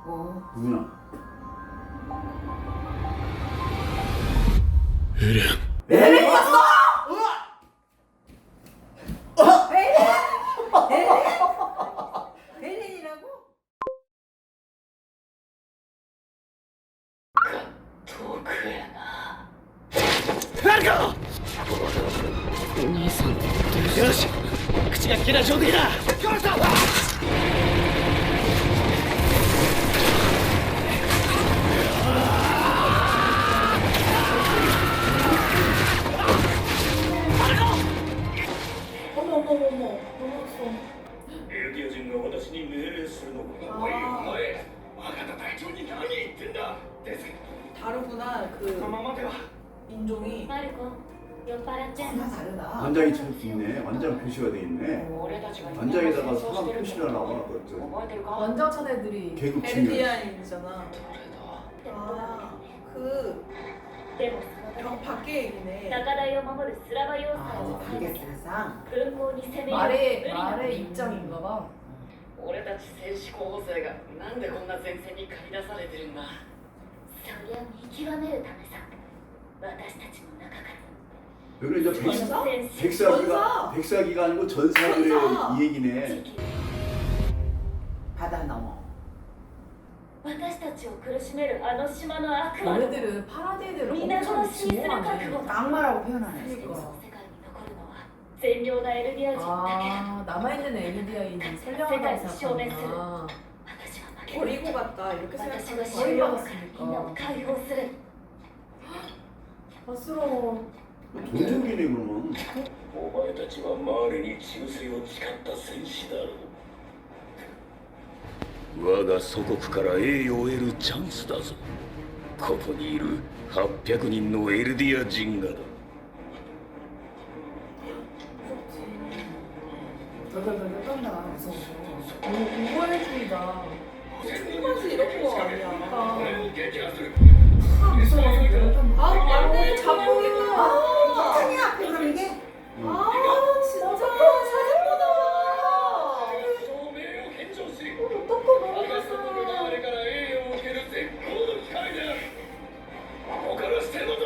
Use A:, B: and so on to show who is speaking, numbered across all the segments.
A: 누구냐?
B: 에렌.
A: 에렌 왔어!
C: 에렌이라고?
D: 遠くへな。
B: 誰か
D: お兄さんどうした？
B: よし口が利けない状態だ殺した
C: 어머 넘어졌어.
E: エルディア人が私に命令するのか。おいお前、あなた隊長に何言ってんだ。です。
C: 다르구나
E: この
C: 그
E: ままでは。
C: 인종이.
F: マルコ酔っ払っちゃう
C: 다 다르다.
A: 완장이 참 있네. 완장 표시가 돼 있네.
D: 俺たちが
A: 완장에다가 사람 표시를 하나 그것도
D: 覚えてるか？
C: 완전 천 애들이
A: 계급 중요해.
C: 에르디아인이잖아.
D: 誰だ？
C: 그
F: でもその
C: 병 밖에 얘기네.
F: 高台を守るスラバ要塞を
C: 알겠어.
F: 軍港に攻め
C: 말의 입장인가 봐.
D: 俺たち戦士候補生がなんでこんな前線に駆り出されてるんだ？
F: そりゃ見極めるためさ私たちの中から
A: 여기 이제
C: 전사?
A: 백사기가 아니고 전사들의
C: 전사.
A: 이 얘기네.
C: 바다 넘어.
F: 私たちを苦しめるあの島の悪魔の
C: 너네들은 파라데이들을
F: 皆
C: 엄청
F: 殺しにする覚
C: 증오하네.
F: 悟だ
C: 악마라고 표현하네.
F: その
C: 그러니까.
F: 世界に残るのは善良なエルディア人だけだ
C: 아 남아있는 에르디아인이 선량하다고 생각하구나.
F: 私は負け
C: 버리고 갔다 이렇게
F: 私が
C: 생각하는
F: 主要
C: 거야.
F: からみんなを解放する
C: 안쓰러워.
A: 동족이네 그러면.
E: お前たちは周りに忠誠を誓った戦士だろう。我が祖国から栄誉を得るチャンスだぞ。ここにいる800人のエルディア人がだ。
C: 덜덜덜 떤다. 무서워. 우월주의다. 생각이 이런 거 아니야.
E: 撃破する。
C: 아 무서워서 덜 떤다. 아 맞네. 자폭이구나. 아 아니야. 그럼 이게. 아 진짜 사진보다.
E: 証明を返上し、
C: 어떡해
E: 我が祖
C: 너무
E: 国があれから栄誉を受ける絶好の機会である。ここからして求め。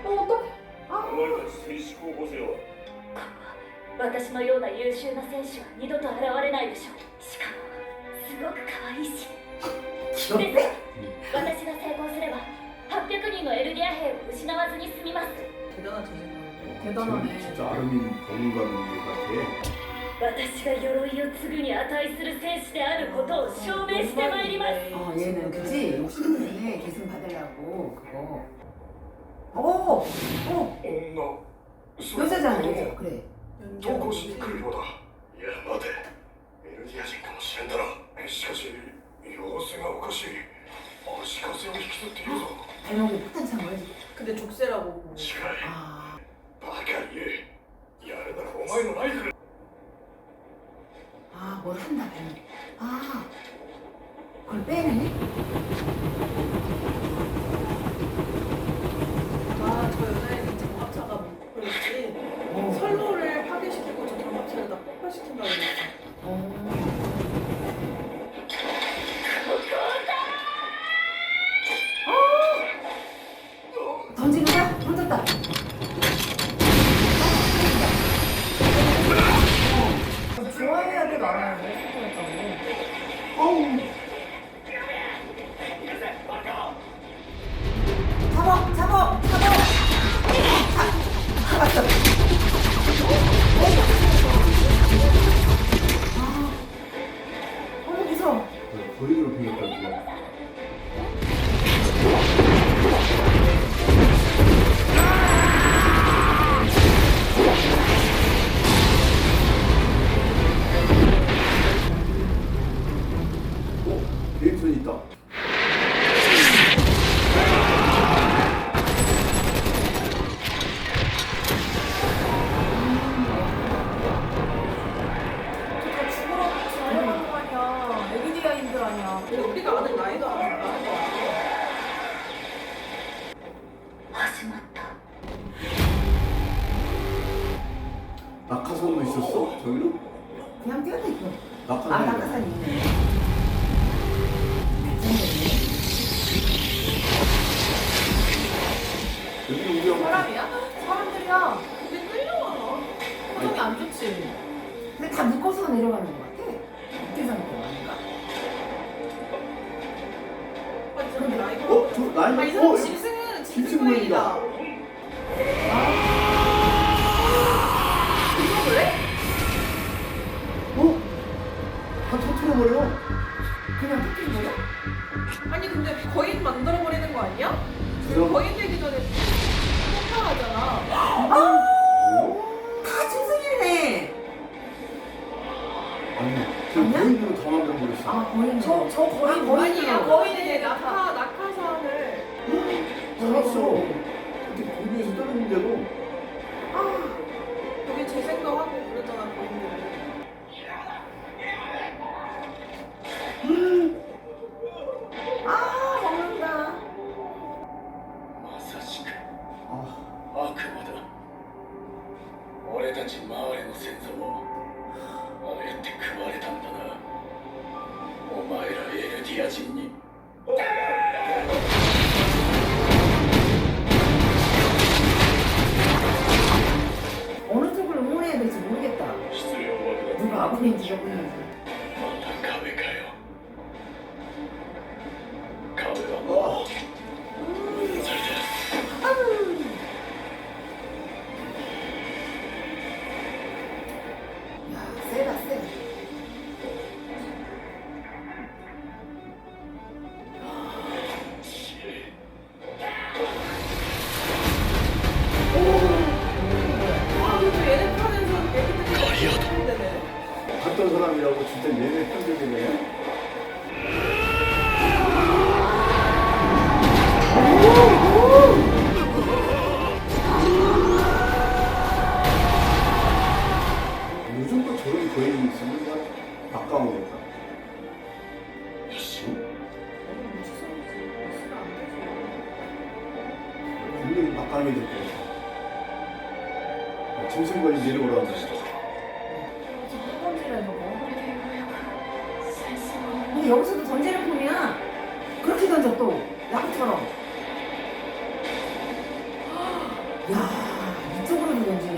C: 어떡해. 아
E: お前たち戦士候補生は。
F: 私のような優秀な選手は二度と現れないでしょうしかもすごく可愛いしですが私が成功すれば800人のエルディア兵を失わずに済みます
C: 대단한 자신감. 대단하네.
A: 진짜 아르민 버문가는 것 같아.
F: 私が鎧を継ぐに値する戦士であることを証明してまいります
G: 얘는 그지? 욕심내 계승 받으려고 그거. 오! 오!
E: 女。
G: 여자잖아 여자. 그래.
E: 投稿しに来るようだ。いや、待て。エルディア人かもしれんだろ。しかし、様子がおかしい。足かせを引きずっているぞ。
G: 발목에 폭탄 찬 거지?
C: 근데 족쇄라고.
E: 違い。
G: 아.
E: バカ言え。やるならお前のライフル。
G: 아, 뭘 한다 발목. 아. 그걸 빼네?
C: 아저 여자애는 장갑차가 뭐 그렇지. 선로를 파괴시키고 저 장갑차를 다 폭발시킨다고 그랬어.
G: 던지는 거야? 던졌다.
C: 좋아해야 돼 말아야 돼. 성공했다고.
G: 어우. 잡아, 잡아, 잡아. 잡았어. 아, 무서워.
A: 거리로 피했다. 게임선 있다.
C: 다 죽으러 가는 거 아니야. 에르디아인들 아니야. 우리가 아는 라이더 아니야.
F: 始まった
A: 낙하산도 있었어? 저기는?
G: 그냥 뛰어다 이거. 아,
A: 낙하산.
G: 낙하산 있네. 밑에서 내려가는 것 같아. 밑에서 내려가는 거 아닌가?
C: 아, 이 사람 라이벌.
A: 어? 저 나이
C: 아, 이 사람 짐승은 짐승고인이다. 이거 그래?
A: 어? 다 터트려버려.
G: 그냥 뜯긴 거야?
C: 아니 근데 거인 만들어 버리는 거 아니야?
A: 그럼-
C: 거인 되기 전에 폭파하잖아.
G: 다 짐승이네.
A: 아니 지금
G: 아니야?
A: 거인으로 다 만들어버렸어.
G: 아, 거인.
C: 저 거인
G: 거인이야.
C: 아니야 거인이 낙하산을.
A: 살았어. 이렇게 거기 위에서 떨어졌는데도
C: 여기 재생도 하고 그랬잖아 거인들은.
G: 아, 먹는다.
E: まさしく
A: 아,
E: 悪魔だ。俺たちマーレの先祖をああやって食われたんだな。お前らエルディア人に。
G: 어느 쪽을 응원해야 될지 모르겠다.
E: 質量爆弾。
G: 누가 아버지인지 여부인지.
E: また壁かよ。壁はもうそれだ。
G: 야, 세다, 세.
C: 아 그래도 얘네 편에서 얘기들이 힘드네.
A: 봤던 사람이라고 진짜 얘네 편들이네. 요즘도 저런 거인이 있으면 그냥 바꿔오겠다.
E: よし。
A: 분명히 바꿔야 될 거야. 짐승 거인 내려오라고 했어.
G: 던지라 저거. 근데 여기서도 던지는 폼이야. 그렇게 던져 또 야구처럼. 야, 이쪽으로도 던지네.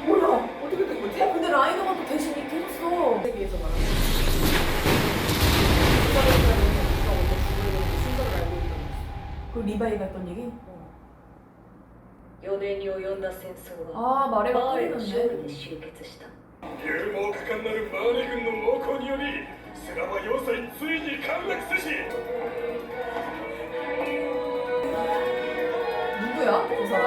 C: 몰라 어떻게 된 거지?
G: 근데 라이너가 또 대신 이렇게 해줬어.
C: 세계에서 말하는.
G: 그 리바이가 했던 얘기?
F: 4年に及んだ戦争は
G: 아, 말해가
F: バーレの
G: 끊이던데.
F: 勝利で終結した。
E: 勇猛果敢なるマーレ軍の猛攻によりスラバ要塞ついに陥落せし。
C: 누구야? 저 사람?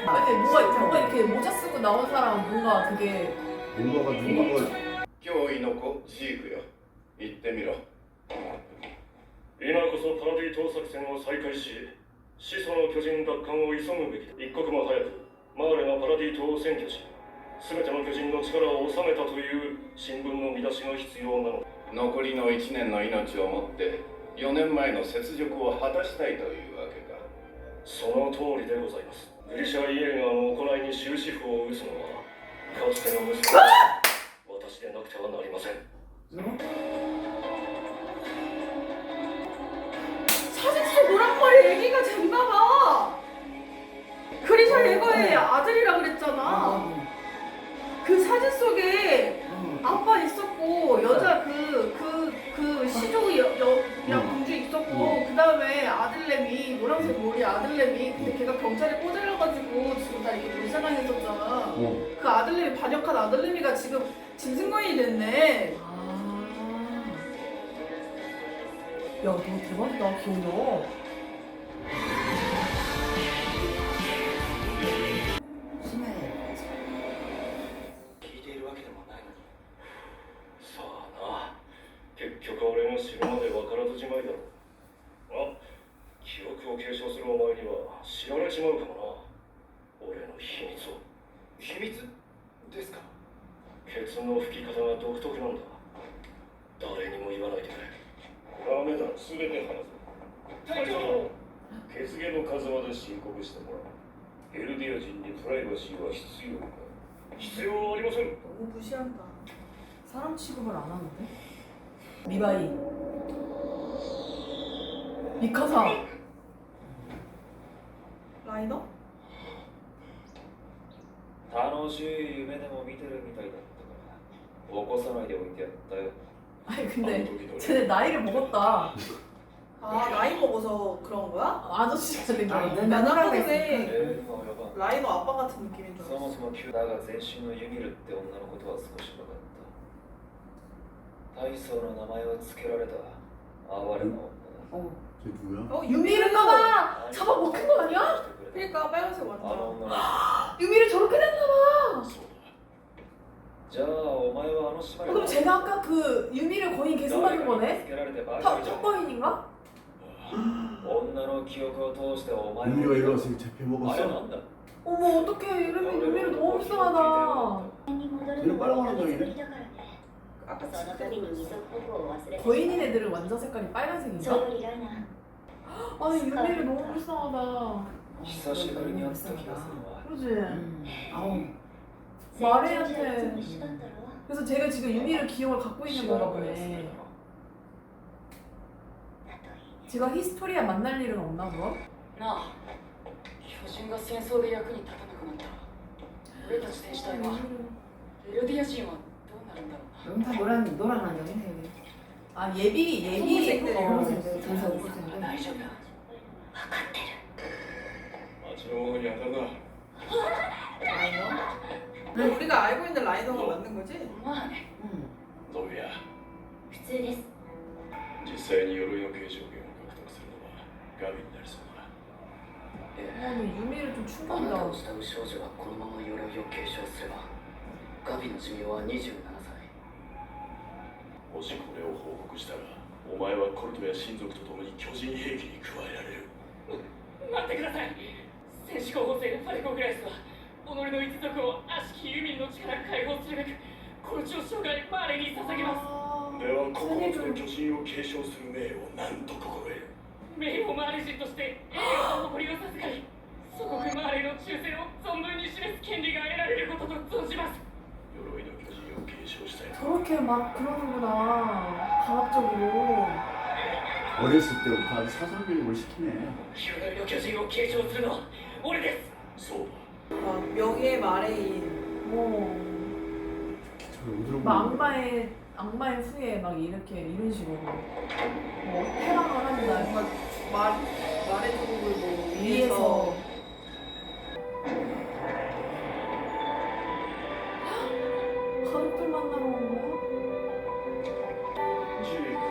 C: 아니 뭔가 이렇게 모자 쓰고 나온 사람 뭔가 되게
A: 뭔가가 누군가
E: 脅威の子ジークよ。言ってみろ。
H: 今こそパラディ島作戦を再開し、始祖の巨人奪還を急ぐべきだ。一刻も早くマーレがパラディ島を占拠し、すべての巨人の力を収めたという新聞の見出しが必要なのだ。
E: 残りの1年の命をもって4年前の雪辱を果たしたいというわけか。
H: その通りでございます。グリシャ・イエーガーの行いに終止符を打つのは、かつての息子、私でなくてはなりません。
C: 사진 속 노란머리 애기가 잤나봐. 그리샤 예거의 아들이라 그랬잖아. 그 사진 속에 아빠 있었고 여자 그 시조 공주 있었고 그 다음에 아들내미 노란색 머리 아들내미 근데 걔가 경찰에 꼬들려가지고 지금 다 이렇게 불쌍해졌잖아. 그 아들내미 반역한 아들내미가 지금 짐승거인이 됐네.
G: 야, 너 대박이다, 기억력. 심해.
E: 聞いているわけでもないのに。
H: さあな、結局俺が死ぬまで分からずじまいだろう。あ、記憶を継承するお前には知られちまうかもな。俺の秘密を。
E: 秘密ですか。
H: ケツの吹き方が独特なんだ。誰にも言わないでくれ。ダメだ、すべて話す。隊長、血芸の数まで申告してもらう。エルディア人にプライバシーは必要か。必要はありません。
C: 너무 무시한다.
G: 사람 취급을 안 하는데?
C: 미바이. 미카사. 라이너?
I: 楽しい夢でも見てるみたいだったから起こさないでおいてやったよ。
C: 아니 근데 쟤네 나이를 먹었다.
J: 아 나이 먹어서 그런 거야?
C: 아저씨가 되게.
G: 아, 내
J: 나나가
G: 나이가
J: 되게
I: もやば
J: 라이너 아빠 같은 느낌인 줄
I: そ
J: 알았어.
I: もそも急だが全身のユミルって女のことは少し分かった。大層の名前を付けられた哀れな女だ。
G: 어.
A: 쟤 누구야?
J: 어
C: 유미를까봐 잡아먹힌 거 아니야?
J: 그러니까 빨간색
I: あの
J: 완전.
I: 女の
C: 유미를 저렇게 됐나봐.
E: そうだ
I: じゃあお前はあの島に
C: 그럼 제가 아까 그 유미를 거인 계속 받은
I: 付
C: 거네?
I: けられてばかりじゃん。
C: 턱거인인가?
I: 女の記憶を通してお前
A: 우리가
I: を
A: 일로 와서 잡혀
I: あれ
A: 먹었어?
I: なんだ
C: 어머 어떡해 이러면 유미를 너무 불쌍하다.
F: に戻る
A: 쟤는
F: の
A: 빨간
F: も
A: 원정이네.
F: ぶりだからね
J: 아까
F: その度に二足歩行を忘れて
C: 거인인 애들은 완전 색깔이 빨간색인가?
F: それよりライナ
C: 아니 유미를 너무 불쌍하다.
I: 久しぶりに会った気がするわ。
C: 그러지?
G: 아우.
F: 成長じゃい
C: 마레한테
F: つも一緒だったろ
C: 그래서 제가 지금 유미를 기억을 갖고 있는 건가 보네.
F: だといいね
C: 제가 히스토리아 만날 일은 없나 그럼?
D: なあ巨人が戦争で役に立たなくなった俺たち戦士隊はエルディア人はどうなるんだろう
G: 여기 다 노란 안경이네 여기.
C: 아 예비
J: 초록색들,
G: 초록색들, 전사
D: な
G: 초록색들.
D: 大丈夫だ
F: 分かってる
E: 町の者に当たるな
J: 라이너? 근데 우리가 알고 있는 라이너가 맞는 거지?
D: まあね
G: 응.
E: ノブヤ
F: 普通です
E: 実際に鎧の継承権を獲得するのはガビになりそうだ
C: 아니 유미를 좀
D: あなた
C: 충격이다.
D: を慕う少女がこのまま鎧を継承すればガビの寿命は27歳
E: もしこれを報告したらお前はコルトや親族と共に巨人兵器に加えられる
D: 待ってください戦士候補生ファレコグライスは己の一族を悪しきユミンの力から解放するべくこの地を生涯マーレに捧げます
E: では9つの巨人を継承する命を何と心得る
D: 名誉マーレ人として栄誉と誇りを授かり祖国マーレの忠誠を存分に示す権利が得られることと存じます
E: 鎧の巨人を継承したい
C: 저렇게 막 그러는구나. 강압적으로.
A: 어렸을 때부터 아주 사상교육을 시키네.
D: 鎧の巨人を継承するのは俺です
E: そうだ
J: 아, 명예 마레인.
C: 뭐,
A: 저를 어디로
C: 막
A: 보내?
C: 악마의 후예 막 이렇게 이런 식으로 뭐 해방을 한다.
J: 뭔가 말의 조국을 뭐
C: 위에서
J: 위에서
C: 가족들 만나러 온 거야?
E: ジーク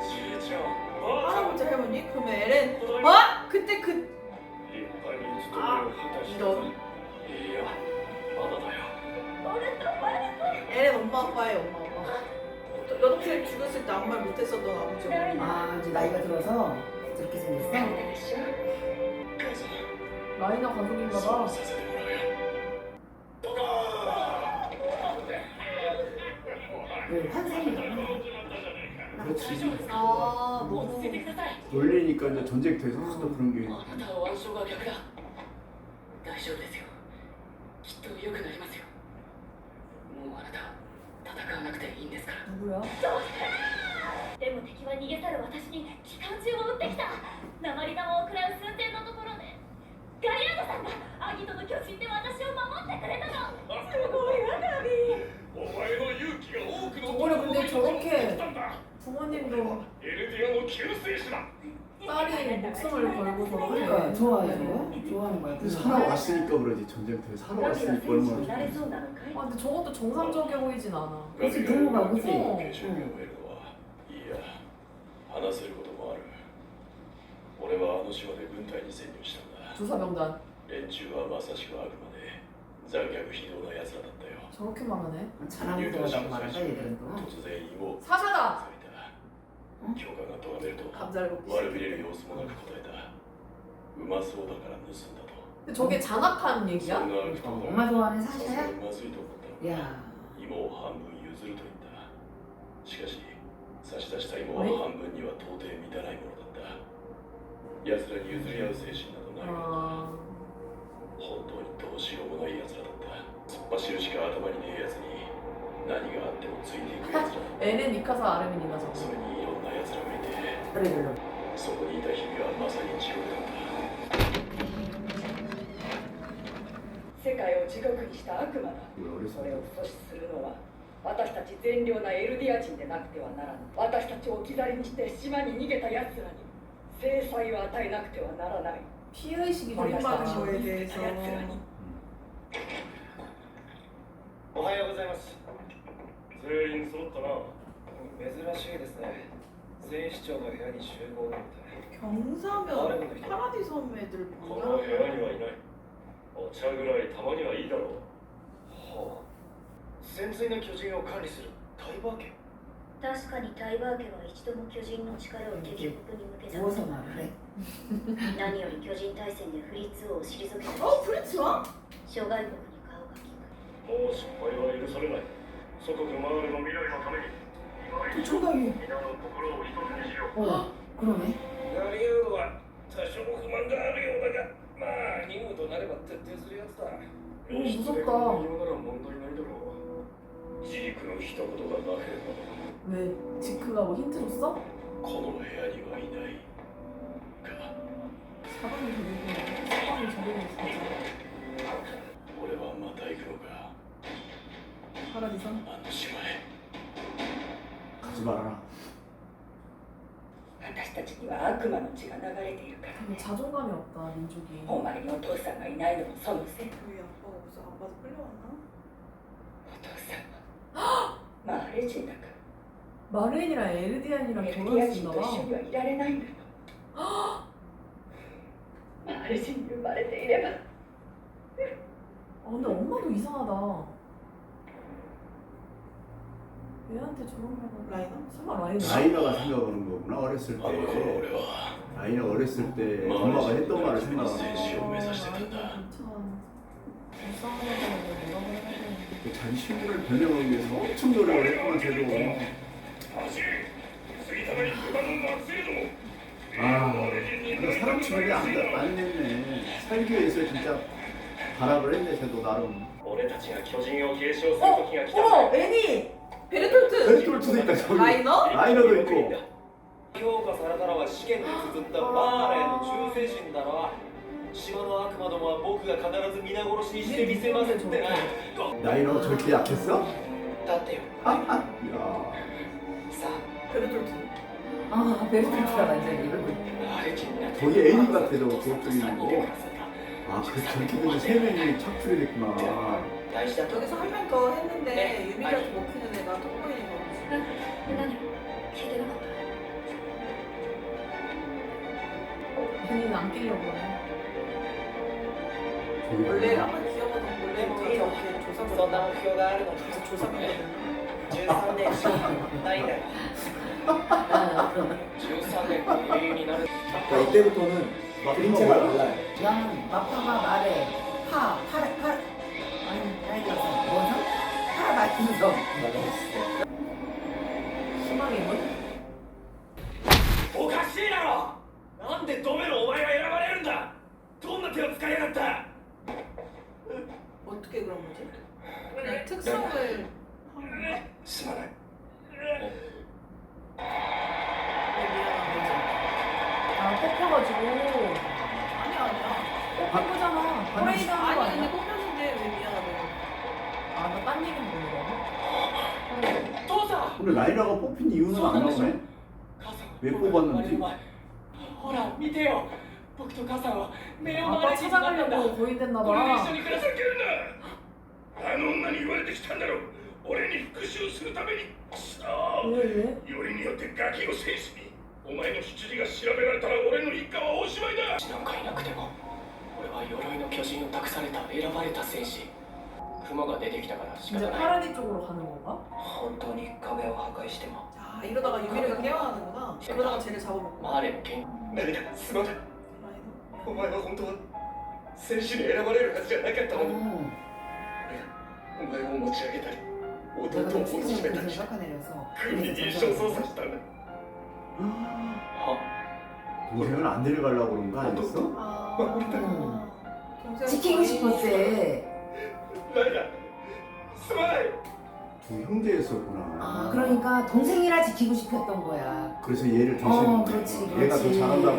E: じいちゃん
J: 할아버지 할머니? 그러면 에렌 어? 그때 그
E: 立派に務めを果たした
J: 이런
E: いやまだだよ
J: 에렌 엄마 아빠예요 엄마 아빠 여동생 죽었을 때 아무 말 못했었던 아버지 어머니.
G: 아 이제 나이가 들어서 저렇게 생겼어?
F: なんだでしょ
E: 母さん
C: 라이나 가족인가
E: そう
C: 봐.
E: させてもらうよ
G: 그 환생이구나.
A: 그렇지.
J: 아
D: 落
J: 너무
D: ち着いてください
A: 놀리니까 이제 전쟁터에서 하도 그런 게
D: あなたは腕章が逆だ大丈夫ですよきっと良くなりますよもうあなた戦わなくていいんですから
C: 누구야?
F: でも敵は逃げ去る私に機関銃を撃ってきた鉛玉を食らう寸前のところでガリアードさんがアギトの巨人で私を守ってくれたのすごいわガビ
E: お前の勇気が多くの
C: 저거를 근데 저렇게
E: たんだ
C: 부모님도
E: エルディアの救世主だ
C: 딸이 목숨을 걸고
G: 그러니까
C: 저렇게
G: 좋아해요? 좋아하는 거야.
A: 그래서 살아왔으니까 그러지. 전쟁터에
F: ガビが
A: 살아왔으니까
F: 戦士に
A: 얼마나
F: なれそうなのかい
C: 아 근데 저것도 정상적이어 보이진 않아.
G: 그치, 부모가 그치?
E: 継承権を得るのはいいや話せることもある俺はあの島で軍隊に潜入したんだ
C: 조사병단
E: 連中はまさしく悪魔で残虐非道な奴らだったよ
C: 저렇게 말하네.
G: 잘하는 거라고 말한다 얘들은 또.
E: 突然妹を
C: 사자다.
E: 教官が咎めると
J: 감자를 먹기
E: 悪
J: 시작해.
E: びれる様子もなく答えたうまそうだから盗んだと
C: 근데 저게 장악한
E: そ
C: 얘기야?
E: んな悪党だ
G: 엄마 좋아하는
E: さすが
G: 사샤야?
E: にまずいと思ったのか
G: 야.
E: 芋を半分譲ると言ったしかし差し出した芋は半分には到底満たないものだった奴らに譲り合う精神などないが
C: 아
E: 本当にどうしようもない奴らだった突っ走るしか頭にねえ奴に何があってもついていくやつら
J: N은 미카사 아르민이가
E: そ
J: 저거.
E: れにいろんなやつらがいて
G: 그래 그래.
E: そこにいた日々はまさに地獄だった
D: 世界を地獄にした悪魔だ
A: 우리
D: それ
A: 어렸을
D: を阻止するのは私たち善良なエルディア人でなくてはならぬ私たちを置き去りにして島に逃げた奴らに制裁を与えなくてはならない
J: 피해의식이 좀
D: 私たち
J: 있다.
D: を見捨てた奴らに
I: おはようございます。
H: 全員揃ったな。
I: 珍しいですね。全市長の部屋に集合なんて。
J: 경사면 파라디 선배들
H: この部屋にはいない。お茶ぐらいたまにはいいだろう。
I: はあ。潜在な巨人を管理するタイバー家。
F: 確かにタイバー家は一度も巨人の力を敵国に向けたこ
G: 누워서
F: とが
G: 말을 해.
F: 何より巨人大戦でフリッツ王を退けた
J: 어 프리츠와?
F: 諸外国に顔が利く
H: もう失敗は許されない。祖国マーレの未来のために、今一度
G: 초당이.
H: 皆の心を一つにしよう。
G: 어 그러네.
E: やりようは多少不満があるようだがまあ任務となれば徹底するやつだ
H: 義経が言うなら問題ないだろう。
E: ジークの一言がなければ
J: 왜 지크가 뭐 힌트 줬어?
E: この部屋にはいないか
J: 사방이 저리고 사방이 저리고 진짜
E: 俺はまた行くのか
J: 파라디선?
E: あの島へ
A: 가지 말아라.
D: 私たちには悪魔の血が流れているから
J: 근데 자존감이 없다 민족이.
D: お前にお父さんがいないのもそのせい
J: 우리 아빠가 무슨 아빠도 끌려왔나?
D: お父さんはマーレ人だから
J: 마르엔이랑 에르디안이랑
D: エルディア
J: 결혼할 수
D: 人
J: 있나
D: と
J: 봐.
D: 一緒にはいられないんだよマーレ人に生まれていれば
J: 아 근데 엄마도 이상하다. 얘한테 저런 말을 라이너? 설마 라이너?
A: 라이너가 생각하는 거구나 어렸을
E: あの頃
A: 때.
E: 俺は
A: 라이너 어렸을 때 엄마가 했던 말을 생각하는 거.
E: 戦士を目指してたんだ
J: 불쌍하다고 뭐라고 해야 되는데.
A: 자기 친구를 변형하기 위해서 엄청 노력을 했구만 쟤도.
H: 走れ過ぎたまに不満の惑星ども
A: 아, 근데 사람 취급이 안 됐네. 살기 위해서 진짜 발악을 했네 쟤도 나름.
H: 俺たちが巨人を継承する時が来た。
J: 어머 애니! 베르톨트!
A: 베르톨트도 있다 저기.
J: 라이너?
A: 라이너도 있고.
I: 評価されたのは試験に綴ったマーレーの忠誠心だろ。島の悪魔どもは僕が必ず皆殺しにしてみせますってな。
A: 라이너 저렇게 약했어?
I: だってよ。
A: 야.
I: さあ、
J: 베르톨트.
G: 아 베르토트가 완전히 이러고.
I: マーレ人になって
A: 거기 애니 같아 저거 그쪽에 거. 아, 그 저렇게 되면 세 명이 착출이 됐구나.
I: 大事だと。
J: 여기서 한 명 더 했는데
I: 네.
J: 유미한테 먹히는 애가 톡보이는 거지.
F: 何聞いてなかった
J: 괜히는 안 끼려고 그래.
A: 저기
J: 원래
A: 봐.
J: 한번 기억하던 원래 뭐
I: 네.
J: 저렇게
I: そん
J: 조사받는
I: な目標があるのに
J: 조사받거든요.
I: 13年しかないんだよ。
G: 아 그러네.
I: 13年って永遠になる。
A: 자, 이때부터는 그림체가 달라요.
G: 난 마파가 말해 파라 아니 라이너서 뭐죠? 파라마이너.
J: 희망의 문?
E: おかしいだろなんでドメのお前が選ばれるんだどんな手を使いやがった
J: 어떻게 그런 거지? 그냥 특성을 하는
E: すまない
J: 왜 미안한 거지? 아 뽑혀가지고 아니야 뽑힌 거잖아. 호레이드 한거
C: 아니 근데
J: 아니야?
C: 뽑혔는데 왜 미안하다고?
J: 아나딴 얘기인 거야.
I: 父さん。
A: 근데 라이너가 뽑힌 이유는 안 나오네?
I: 母さん。
A: 왜 뽑았는지.
I: ほら見てよ。僕と母さんは目を
J: 아빠 찾아가려고 고인됐나
I: 俺と
J: 봐.
I: 一緒に暮らせ。
H: ふざけるなあの女に言われてきたんだろう俺に復讐するためにくそ
J: 왜?
H: よりによってガキを戦士にお前の出自が調べられたら俺の一家はおしまいだ
I: なんかいなくても俺は鎧の巨人を託された選ばれた戦士。雲が出てきたから仕
J: 이제
I: 方ない。
J: 파라디 쪽으로 가는 건가?
I: 本当に壁を破壊しても
J: 아 이러다가 유미를 깨워하는구나. 그러다가 쟤를 잡아먹고.
I: マーレの剣。
E: 何だすまない
J: 라이너?
E: お前は本当は戦士に選ばれるはずじゃなかったのに
G: 어.
E: お前を持ち上げたり
G: 내가
E: 弟を
G: 그
E: 追い詰めた
G: 친구를
E: りして
G: 깎아내려서
E: 軍に印象操作したんだ
A: 동생을 안 데려가려고 그런 거 아니었어?
J: 아. 동생
G: 지키고 싶었지.
E: ライダーすまない
A: 두 형제였었구나.
G: 아, 그러니까 동생이라 지키고 싶었던 거야.
A: 그래서 얘를 조심.
G: 그렇지,
A: 얘가 더
G: 그렇지.
A: 잘한다고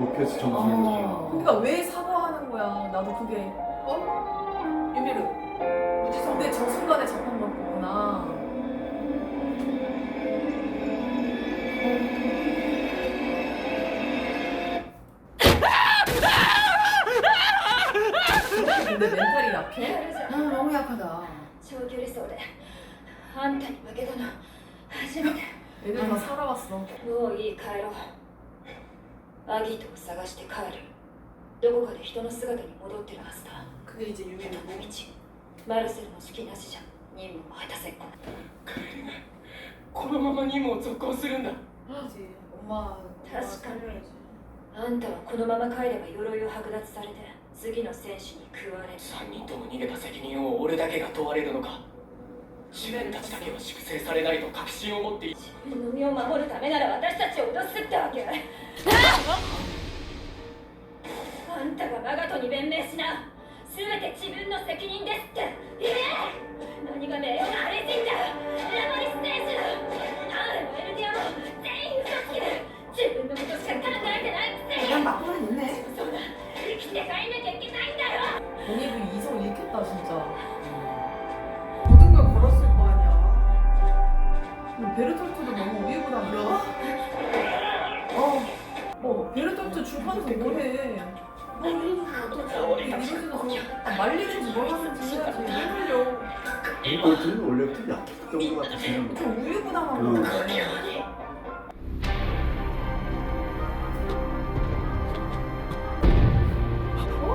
A: 높여서 점수를 줬구나.
C: 그러니까 왜 사과하는 거야? 나도 그게 유미르 근데 저 순간에 잡힌 거구나. 근데 멘탈이 약해?
F: 彼女
G: 아, 너무 약하다.
F: 長距離走であんたに負けたの初めて
C: 애들 다 살아왔어.
F: もういい帰ろうアギトを探して帰るどこかで人の姿に戻ってるはずだ
C: 그게 이제 유미르고.
F: 道マルセルの指揮なしじゃ任務を果たせっこ
D: 帰れないこのまま任務を続行するんだ
C: 그치. 엄마.
F: 다시 가네.
C: 살려야지.
F: あんたはこのまま帰れば鎧を剥奪されて次の戦士に食われる
D: 3人とも逃げた責任を俺だけが問われるのか自分たちだけは粛清されないと確信を持っている
F: 自分の身を守るためなら私たちを脅すってわけあんたがマガトに弁明しな全て自分の責任ですって言え何が名誉が晴れてんだラマリス選手アーレもエルディアも全員嘘つきで自分のことしか考えてないくせに
G: 그냥 막고만 있네.
F: そうだ生きて帰んなきゃいけないんだよ
C: 언니도 이성 잃겠다 진짜. 모든 걸 걸었을 거 아니야. 근데 베르톨트도 너무 우유부담이야. 베르톨트 출판에서 뭐해? 이러지도 말리든지 뭘 하든지 해야지. 왜 말려?
A: 베르톨트는 원래부터 약했던 것 같아서.
C: 좀 우유부담한 거 같아.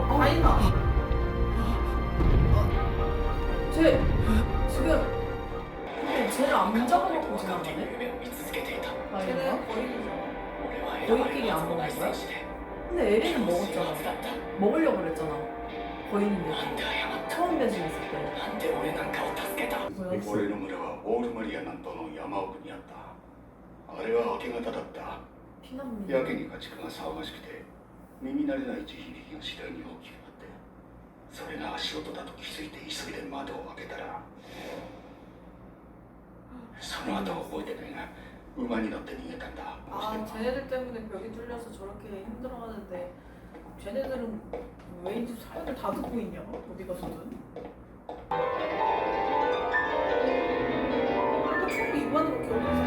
C: 다이나. 쟤 지금 근데 쟤를 안 잡아먹고
D: 分かっている
C: 지나가네?
D: 夢を見続けていた
C: 다이나가?
D: 俺は選ばれ
C: 거인끼리
D: た
C: 안
D: はずのない
C: 먹는 거야?
D: 戦士で
C: 근데 에리는
D: 強いは
C: 먹었잖아.
D: ずだった
C: 먹으려고 그랬잖아.
D: なん
C: 거인인데
D: で謝った
C: 처음 변신했을 때.
D: なんで俺なんかを助けた
C: 뭐야?
E: 俺の村はオールマリア南東の山奥にあった。あれは明け方だった。
C: 피난민.
E: やけに家畜が騒がしくて耳慣れない地響きが次第に大きくなって、それが足音だと気づいて急いで窓を開けたら、その後は覚えてないが馬に乗って逃げたんだ。
C: 아 쟤네들 때문에 벽이 뚫려서 저렇게 힘들어하는데 쟤네들은 왜인지 사연을 다 듣고 있냐? 어디 가서든. 아까 처음 입안으로 결혼해서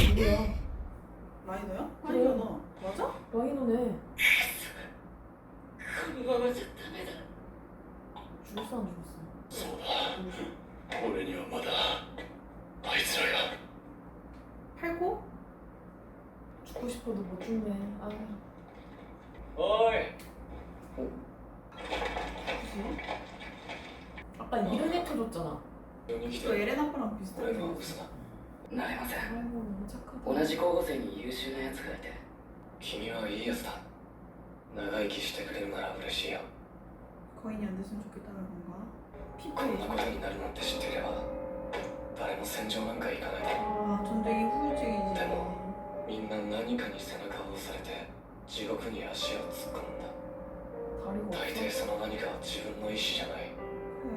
C: 누구야? 라이너야? 라이너나 맞아? 라이너네.
D: このままじゃダメだ
C: 죽었어 안 죽었어?
E: そうだ。俺にはまだあいつらが。
C: 팔고? 죽고 싶어도 못 죽네. 아.
D: おい
C: 아까 이름 뱉어줬잖아.
D: に来て
C: 또 에레나프랑 비슷하게
D: 俺の
C: 생겼어.
D: 嘘だなれません
C: 아이고 너무 착하다.
D: 同じ候補生に優秀な奴がいて君はいいやつだ長生きしてくれるなら嬉しいよ
C: 거인이 안 됐으면 좋겠다는 건가?
D: こんな
C: 피플이.
D: ことになるなんて知っていれば誰も戦場なんか行かない
C: 아 전쟁이 후유증이지.
D: でもみんな何かに背中を押されて地獄に足を突っ込むんだ
C: 다리가
D: 大
C: 없어.
D: 抵その何かは自分の意志じゃない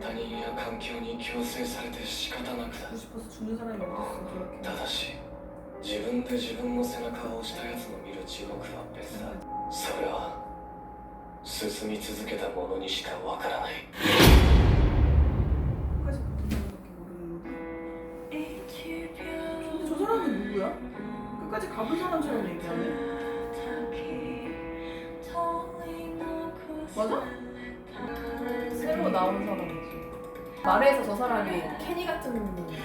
D: 他人や環境に強制されて仕方なくだ
C: 죽고 싶어서 죽는 사람이 어딨어 저렇게.
D: ただし自分で自分の背中を押した奴の見る地獄は別だそれは進み続けた者にしかわからない
C: 끝까지 붙는다는 게 모르는 거지. 근데 저 사람은 누구야? 끝까지 가본 사람처럼 얘기하네. 맞아? 새로 나온 사람이지. 말해서 저 사람이 케니 같은 역이란 말이야?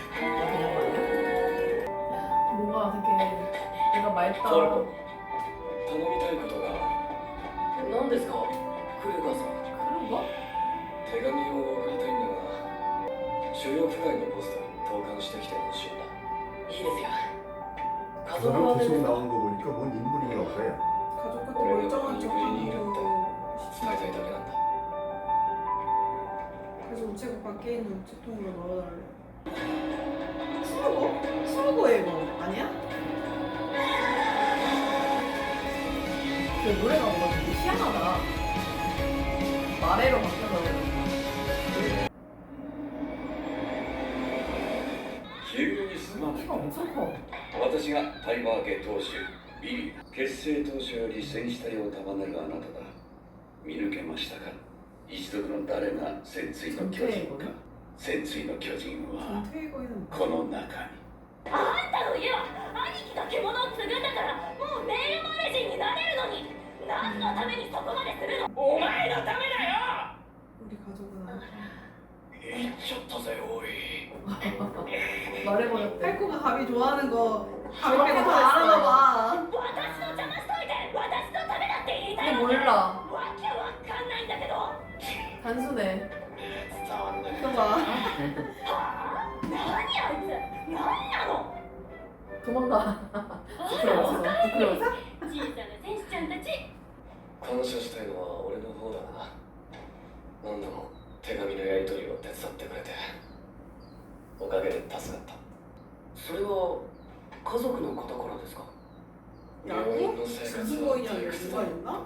C: 뭔가 되게 내가 맑다.
D: 頼みたいことが何ですかクルーガーさん
C: 그런가?
D: 手紙を送りたいんだが主要区外のポストに投函してきてほしいんだいいですよ家族
A: 저는
D: は
A: 계속 나온 거 보니까 뭔 인물인가 보네.
C: 가족 같은 멀쩡한 척하는 거
D: 伝えたいだけなんだ
C: 그래서 우체국 밖에 있는 우체통으로 넣어달래. 쿠르고? 쿠르고의 이거 아니야? 그 노래가 뭔가 되게 희한하다. 마레로 바뀌어서
G: 키가 엄청 커.
E: 私がタイバー家当主ビリーだ。結成当初より戦士隊を束ねるあなただ。見抜けましたか？一族の誰が戦鎚の巨人か。戦鎚の巨人は
J: 전투의거인은
E: この中に。
F: あんたの家は兄貴が獣を継ぐんだからもう名誉マネ人になれるのに何のためにそこまでするの？
D: お前のためだよ。
J: 우리 가족은 아니야.
E: 言っちゃったぜおい。
G: 말해버렸대.
J: 팔코가 감이 좋아하는 거
G: 저렇게
J: 감이
G: 다
J: 다
G: 알아나 봐.
F: 私の邪魔しといて私のためだって言いた
G: 근데
F: いわけ
G: 몰라.
F: わけわかんないんだけど
G: 단순해.
E: 伝わんない。
J: 그거
F: はあ何あいつ何なの
G: 도망가.
F: おかえり
G: 부끄러웠어?
F: 小さな戦士ちゃんたち
I: 感謝したいのは俺の方だな。何度も手紙のやり取りを手伝ってくれておかげで助かった。それは家族のことからですか？
J: 야구? 전투거인이랑 연수가 있나?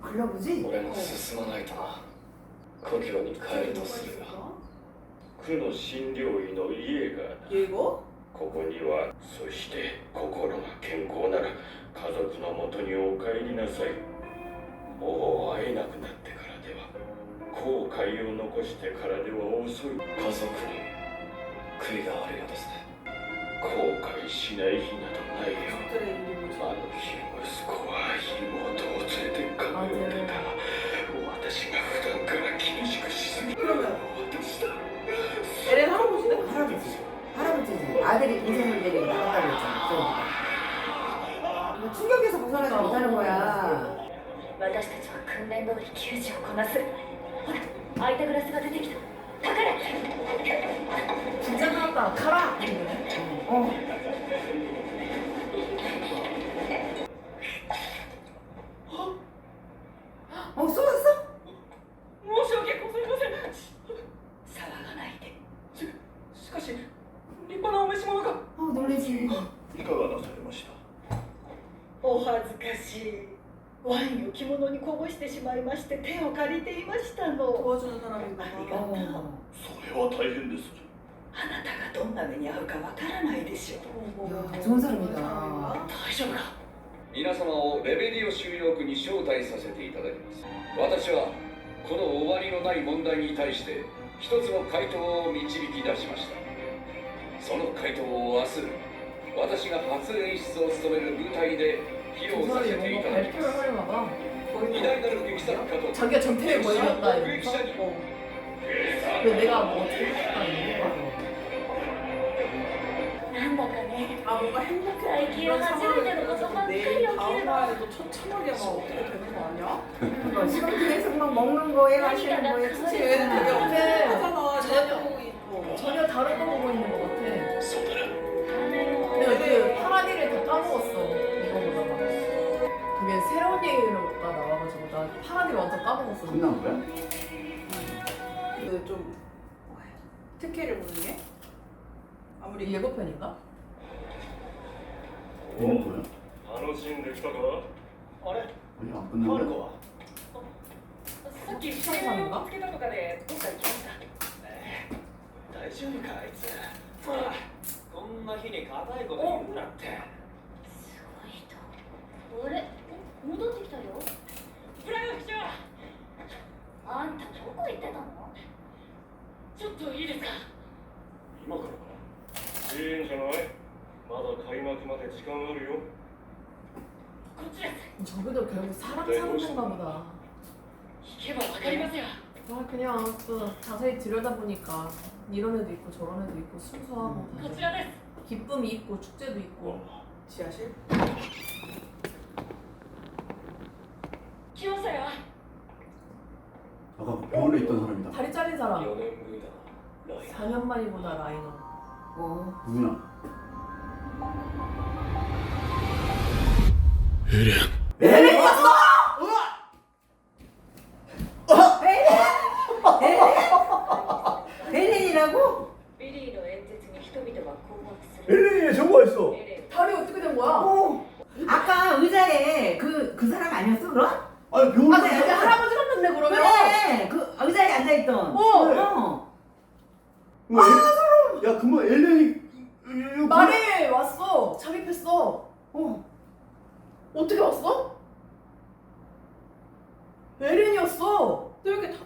G: 글러브지?
I: 俺も進まないとな。故郷に帰るとするが。
H: 区の診療医の家が
J: 얘거?
H: ここには。そして心が健康なら家族のもとにお帰りなさい。もう会えなくなってからでは、後悔を残してからでは遅い。
I: 家族に悔いがあるようですね。
H: 後悔しない日などないよ。
J: 가족들의 이름을
H: あの日息子は妹を連れて家を出た。私が普段から厳しくしすぎたのは私だ。
J: LN 할아버지네?
G: 할아버지. 할아버지지. 아들이 동생을 데리고 나갔다고 했잖아. 저 충격에서 벗어나지 못하는 거야.
F: 私たちは訓練通り救助をこなすほら空いたグラスが出てきたかかれ
G: 진짜 나왔다. 가라. 어. 어, 쏘았어?
D: 申し訳ございません。
F: 騒がないで
D: しかし立派なお召し物が。
G: 어, 놀래지.
E: いかがなされました？
K: お恥ずかしい。ワインを着物にこぼしてしまいまして手を借りていましたの。
J: 도와주는 사람인가
K: あり
J: 봐.
K: がとう。
E: それは大変です。
K: あなたがどんな目に遭うかわからないでしょう。
G: 야, 좋은 사람이다.
K: 大丈夫か？
E: 皆様をレベリオ収容区に招待させていただきます。私はこの終わりのない問題に対して一つの回答を導き出しました。その回答を明日私が初演出を務める舞台で披露させていただきます。
G: 발표를 하려나 봐.
E: 偉大なる劇作家と
G: 자기가 전태를 보여줬다.
E: 目撃者に
G: 근데 내가 뭐 어떻게 했다 이거.
F: なんだかね
J: 아 뭔가 행복해.
F: 아이,
J: 이런
F: 귀여워가지고
J: 상황을
F: 너무
J: 내일
F: 막걸리
J: 다음
F: 먹기를
J: 날에도 처참하게 막 어떻게 되는 거 아니야?
G: 그러니까 지금 계속 막 먹는 거에 마시는 거에
J: 그치
G: 투지
J: 얘는 되게
G: 근데
J: 엄청하잖아.
G: 전혀-
J: 내고 있고.
G: 전혀 다른 거 보고 있는 것 같아.
E: そうだな。
G: 내가 그 파라디를 다 까먹었어. 이거 보다가. 그게 새로운 얘기가 나와가지고 나 파라디를 완전 까먹었어.
A: 끝난 거야?
J: 좀 특혜를 보는 게 아무리
G: 이게 예고편인가?
A: 이건 뭐야?
H: 楽しんできたか？
I: あれ？
A: 아니 안
I: マ
A: 끝난
I: ル
A: 거야?
I: コは？
D: さっき知り合いを見つけたとかでどっか行きました。
I: 大丈夫かあいつ。ほら、こんな日に硬いこと言うなって。
F: すごい人あれ戻ってきたよ
D: プライド副長、
F: あんたどこ行ってたの
D: ちょっといいですか。
E: 今からか。
H: いいんじゃない？まだ開幕まで時間あるよ。
D: こっちです。
G: 저기도 결국 사람 사는 건가 보다.
D: 行けばわかりますよ。
G: 아 그냥 또 자세히 들여다보니까 이런 애도 있고 저런 애도 있고 순수하고
D: こちらです。
G: 기쁨이 있고 축제도 있고
J: 지하실?
D: 来ましたよ。
A: 아까 그 병원에 있던 사람이다.
G: 다리 잘린 사람
I: 4年ぶりだな、ライ
G: 4년 만이보다 라이너. 어.
A: 누구냐?
G: 에렌이라고?
K: ビリーの演説に人々が困惑する。
A: 엘렌이 저거 있어.
K: エレン
G: 다리 어떻게 된 거야?
L: 어. 아까 의자에 그 사람 아니었어 그럼?
A: 아니 병원에
G: 여기 할아버지 같는데 그러면?
L: 그래 그 의자에 앉아있던
G: 어.
L: 어.
A: 야 그뭐 엘렌이
G: 말에 왔어. 잠입했어. 어떻게 왔어? 에렌이었어.
C: 너 이렇게 다